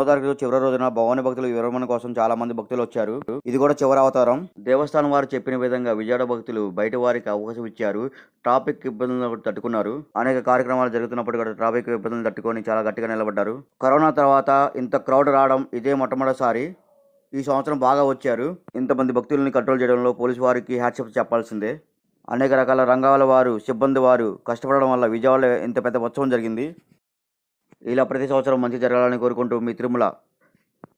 తారీఖు చివరి రోజున భవానీ భక్తులు విరమణ కోసం చాలా మంది భక్తులు వచ్చారు. ఇది కూడా చివరి అవతారం. దేవస్థానం వారు చెప్పిన విధంగా విజయవాడ భక్తులు బయట వారికి అవకాశం ఇచ్చారు. ట్రాఫిక్ ఇబ్బందులను తట్టుకున్నారు. అనేక కార్యక్రమాలు జరుగుతున్నప్పుడు కూడా ట్రాఫిక్ ఇబ్బందులు తట్టుకొని చాలా గట్టిగా నిలబడ్డారు. కరోనా తర్వాత ఇంత క్రౌడ్ రావడం ఇదే మొట్టమొదటిసారి. ఈ సంవత్సరం బాగా వచ్చారు. ఇంతమంది భక్తుల్ని కంట్రోల్ చేయడంలో పోలీసు వారికి హ్యాట్సాప్ చెప్పాల్సిందే. అనేక రకాల రంగాల వారు, సిబ్బంది వారు కష్టపడడం వల్ల విజయవాడలో ఇంత పెద్ద ఉత్సవం జరిగింది. ఇలా ప్రతి సంవత్సరం మంచి జరగాలని కోరుకుంటూ మీ తిరుమల.